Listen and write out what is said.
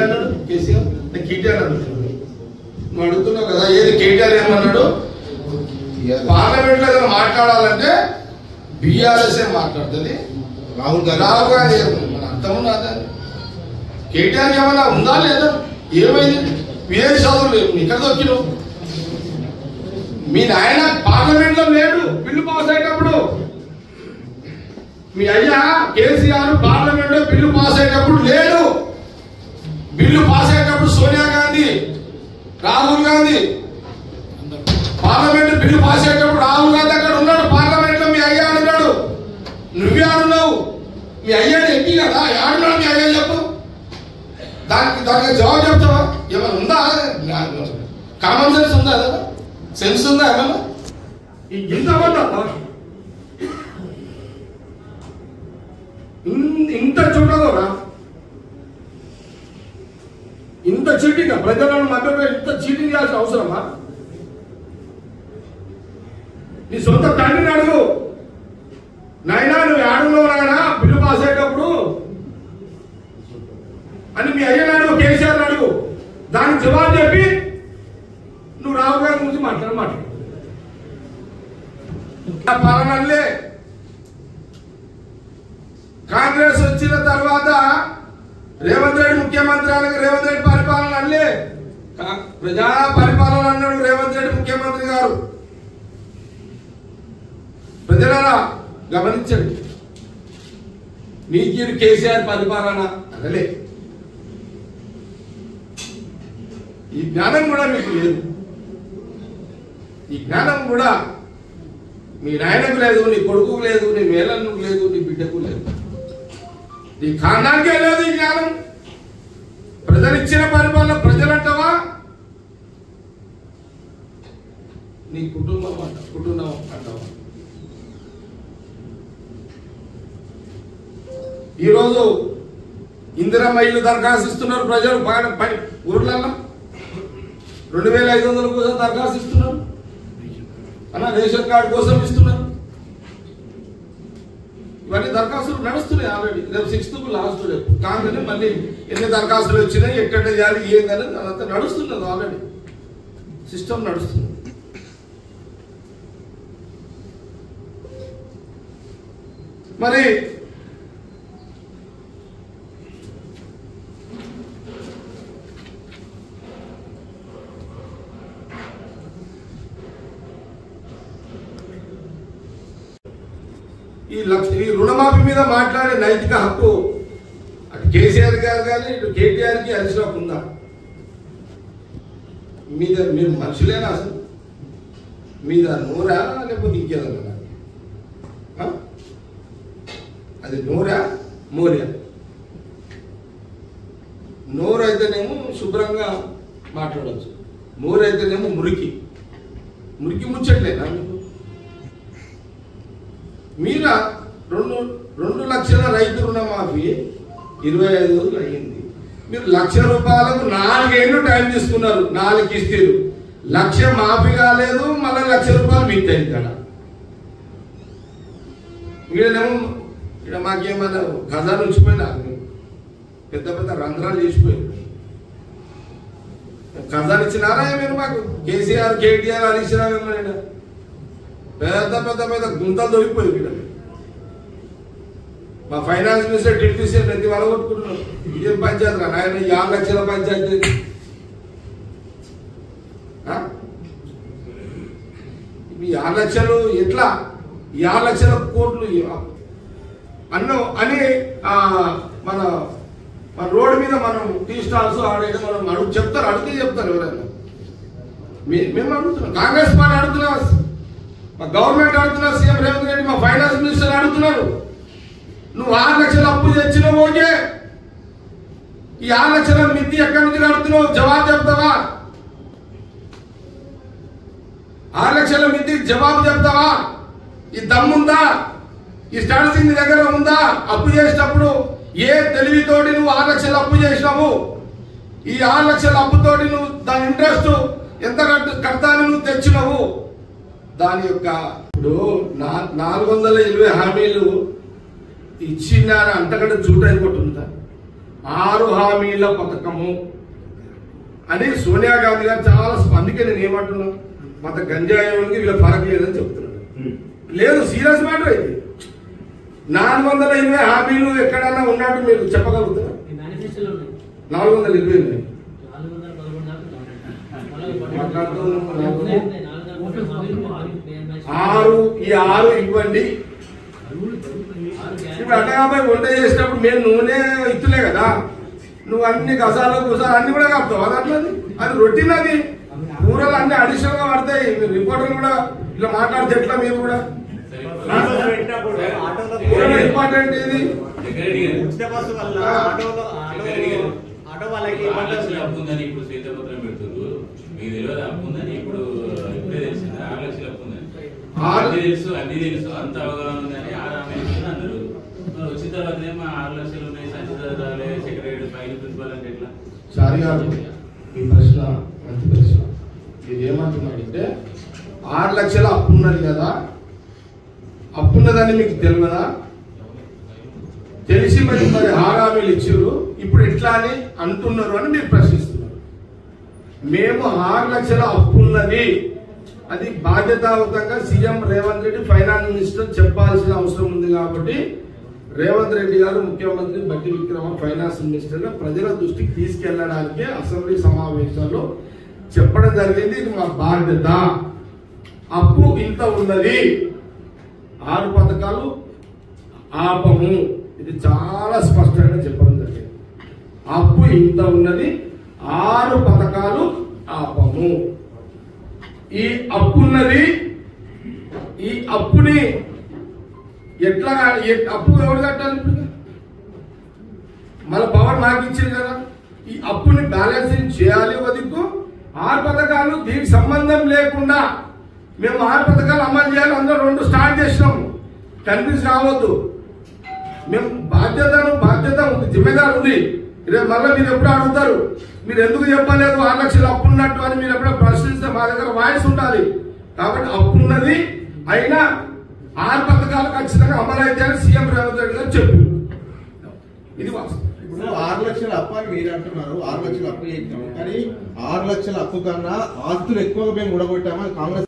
అన్నాడు కేసీఆర్ కేటీఆర్ అడుగుతున్నాడు. నువ్వు అడుగుతున్నావు కదా ఏది కేటీఆర్ ఏమన్నాడు, పార్లమెంట్ లో ఏదైనా మాట్లాడాలంటే బీఆర్ఎస్ మాట్లాడుతుంది, రాహుల్ గాంధీ అర్థం ఉన్నదా? కేటీఆర్ ఏమన్నా ఉందా లేదా? ఏమైంది? విదేశీ చదువులు లేవు, ఇక్కడ దొక్కినావు. మీ నాయన పార్లమెంట్ లో లేడు బిల్లు పాస్ అయ్యేటప్పుడు. మీ అయ్యా కేసీఆర్ పార్లమెంట్ లో బిల్లు పాస్ అయ్యేటప్పుడు లేడు. బిల్లు పాస్ అయ్యేటప్పుడు Sonia Gandhi, Rahul Gandhi parliament bill pass అయ్యేటప్పుడు రాహుల్ గాంధీ అక్కడ ఉన్నాడు పార్లమెంట్ లో. మీ అయ్యా ఉన్నాడు, నువ్వే ఆడున్నావు. మీ అయ్యాడు ఎంపీ కదా, ఆడున్నాడు మీ అయ్యా చెప్పు. దానికి జవాబు చెప్తావా? ఏమైనా ఉందా? కామన్ సెన్స్ ఉందా? కదా సెన్స్ ఉందా? ఏమన్నా ఇంత చూడదురా, ఇంత చీటింగ్ ప్రజలను మధ్యలో ఇంత చీటింగ్ చేయాల్సిన అవసరమా? నీ సొంత తండ్రిని అడుగు, నాయనా నువ్వు ఆడున్నావు నాయనా బిల్లు పాస్ అయ్యేటప్పుడు అని మీ అయ్యని అడుగు, కేసీఆర్ అడుగు. దానికి జవాబు చెప్పి నువ్వు రాహుల్ గాంధీ గురించి మాట్లాడు. పాలనలే కాంగ్రెస్ వచ్చిన తర్వాత రేవంత్ రెడ్డి ముఖ్యమంత్రి అనగా రేవంత్ రెడ్డి పరిపాలన అల్లే ప్రజా పరిపాలన అన్నాడు రేవంత్ రెడ్డి ముఖ్యమంత్రి గారు. ప్రజలరా గమనించండి, నీకు కేసీఆర్ పరిపాలన అనలే. ఈ జ్ఞానం కూడా మీకు లేదు. ఈ జ్ఞానం కూడా మీ నాయనకు లేదు, నీ కొడుకు లేదు, నీ మేనన్నుకు లేదు, నీ బిడ్డకు లేదు, నీ ఖాండానికే లేదు ఈ జ్ఞానం. ప్రజలిచ్చిన పరిపాలన ప్రజలంటావా? నీ కుటుంబం అంటావా? ఈరోజు ఇందిరమ్మ ఇల్లు దరఖాస్తు ఇస్తున్నారు ప్రజలు ఊర్లలో. 2500 కోసం దరఖాస్తు ఇస్తున్నారు అన్న, రేషన్ కార్డు కోసం ఇస్తున్నారు. ఇవన్నీ దరఖాస్తులు నడుస్తున్నాయి ఆల్రెడీ. రేపు 6th లాస్ట్ రేపు కాగానే మళ్ళీ ఎన్ని దరఖాస్తులు వచ్చినాయి, ఎక్కడ చేయాలి, ఏందని అదంతా నడుస్తున్నది. ఆల్రెడీ సిస్టమ్ నడుస్తుంది. మరి ఈ రుణమాఫీ మీద మాట్లాడే నైతిక హక్కు అటు కేసీఆర్ గారు కానీ ఇటు కేటీఆర్కి అరిసిలోకి ఉందా? మీరు మనుషులేనా? అసలు మీద నూరా లేకపోతే ఇంకేదన్నా? అది నూరా మోరియా? నోరు అయితేనేమో శుభ్రంగా మాట్లాడవచ్చు, మోరు అయితేనేమో మురికి ముచ్చట్లేదా మీకు? మీర 2 లక్షల రైతు రుణమాఫీ 25 రోజులు అయ్యింది. మీరు ₹1,00,000 4 ఏళ్ళు టైం తీసుకున్నారు. 4 కిస్తీలు, 1,00,000 మాఫీ కాలేదు, మళ్ళీ ₹1,00,000 మిగతా ఇక్కడ. వీళ్ళేమో ఇక్కడ మాకేమన్నా ఖజానా ఉంచిపోయినా, పెద్ద పెద్ద రంధ్రాలు చేసిపోయారు. ఖజానా ఇచ్చినారా మీరు మాకు? కేసీఆర్ కేటీఆర్ అది ఇచ్చినా పెద్ద పెద్ద పెద్ద గుంతలు దొరికిపోయి ఇక్కడ. మా ఫైనాన్స్ మినిస్టర్ డిప్యూటీ ప్రతి వాళ్ళ కొట్టుకుంటున్నారు. ఇదేం పంచాయతీ రా నాయన, 5 లక్షల పంచాయతీ. ఈ 6 లక్షలు ఎట్లా, 6 లక్షల కోట్లు అని మన రోడ్డు మీద మనం టీ స్టాల్స్ ఆడేది మనం అడిగితే చెప్తారు ఎవరైనా. మేము అడుగుతున్నాం, కాంగ్రెస్ పార్టీ అడుగుతున్నాం, మా గవర్నమెంట్ అడుగుతున్నారు, సీఎం రేవంత్ రెడ్డి, మా ఫైనాన్స్ మినిస్టర్ అడుగుతున్నారు. నువ్వు 6 లక్షల అప్పు తెచ్చినావు, ఓకే. ఈ 6 లక్షల మిత్తి ఎక్కడి నుంచి కడుతున్నావు? జవాబు చెప్తావా? 6 లక్షల మిత్తికి జవాబు చెప్తావా? ఈ దమ్ముందా? ఈ స్టాటస్ నీ దగ్గర ఉందా? అప్పు చేసేటప్పుడు ఏ తెలివితోటి నువ్వు 6 లక్షల అప్పు చేసినావు? ఈ 6 లక్షల అప్పుతోటి నువ్వు దాని ఇంట్రెస్ట్ ఎంత కడతాని నువ్వు తెచ్చినావు? దాని యొక్క ఇప్పుడు 420 హామీలు ఇచ్చిన అంతకంటే జూట్ అయిపోతుందా? 6 హామీల పథకము అని సోనియా గాంధీ గారు చాలా అందుకే నేను ఏమంటున్నాను, మత గంజాయికి వీళ్ళ ఫరక్ లేదని చెప్తున్నాను. లేదు, సీరియస్ మ్యాటర్ ఇది. 420 హామీలు ఎక్కడన్నా ఉన్నట్టు మీరు చెప్పగలుగుతారా? 420 ఈ 6 ఇవ్వండి. ఇప్పుడు అట్టగాపై వంట చేసినప్పుడు మేము నూనె ఇస్తులే కదా, నువ్వు అన్ని గసాలు గుసాలు అన్ని కూడా కలుపుతావు. అది రొటీన్. అది కూరలు అన్ని అడిషనల్ గా పడతాయి. మీరు రిపోర్టర్లు కూడా ఇలా మాట్లాడితే ఎట్లా? మీరు కూడా ఇంపార్టెంట్ ఇది. తెలుసు, అన్ని తెలుసు, అంత అవగాహన ఉందని 6 హామీలు అందరూ వచ్చిన తర్వాత 6 లక్షలు ఉన్నాయి, సంచిదారులే, సెక్రటరీ, ఫైల్ ప్రిన్సిపల్ అంటే ఎట్లా? సారీ గారు, ఈ ప్రశ్న మంచి ప్రశ్న. మీరు ఏమంటున్నారంటే 6 లక్షల అప్పు ఉన్నది కదా, అప్పున్నదని మీకు తెలియదా? తెలిసి మరి 6 హామీలు ఇచ్చారు, ఇప్పుడు ఎట్లా అని అంటున్నారు అని మీరు ప్రశ్నిస్తున్నారు. మేము 6 లక్షల అప్పున్నది, అది బాధ్యతాయుతంగా CM Revanth Reddy finance minister చెప్పాల్సిన అవసరం ఉంది. కాబట్టి రేవంత్ రెడ్డి గారు ముఖ్యమంత్రి బట్టి విక్రమ ఫైనాన్స్ మినిస్టర్ గా ప్రజల దృష్టికి తీసుకెళ్లడానికి అసెంబ్లీ సమావేశాల్లో చెప్పడం జరిగింది. ఇది మా బాధ్యత. అప్పు ఇంత ఉన్నది, 6 పథకాలు ఆపము, ఇది చాలా స్పష్టంగా చెప్పడం జరిగింది. అప్పు ఇంత ఉన్నది, 6 పథకాలు ఆపము. ఈ అప్పున్నది, ఈ అప్పుని ఎట్లా అప్పు ఎవరు కట్టాలి? మళ్ళీ పవర్ మాకు ఇచ్చింది కదా, ఈ అప్పుని బ్యాలెన్సింగ్ చేయాలి. వదికు 6 పథకాలు దీనికి సంబంధం లేకుండా మేము 6 పథకాలు అమలు చేయాలి. అందరూ 2 స్టార్ట్ చేసినాము, కన్ఫ్యూజ్ కావద్దు. మేము బాధ్యత ఉంది, జిమ్మేదారు ఉంది. రేపు మళ్ళీ మీరు ఎప్పుడు అడుగుతారు, మీరు ఎందుకు చెప్పలేదు 6 లక్షలు అప్పున్నట్టు అని మీరు ఎప్పుడో ప్రశ్నిస్తే మా దగ్గర వాయిస్ ఉండాలి. కాబట్టి అప్పున్నది, అయినా 6 పథకాలు ఖచ్చితంగా అమలు అయితే సీఎం రేవంత్ రెడ్డి గారు చెప్పు. ఇది వాస్తవం. ఇప్పుడు 6 లక్షల అప్పు అని మీరు అంటున్నారు, 6 లక్షల అప్పు చేసినాము, కానీ 6 లక్షల అప్పు కన్నా ఆస్తులు ఎక్కువగా మేము ఊడగొట్టామని కాంగ్రెస్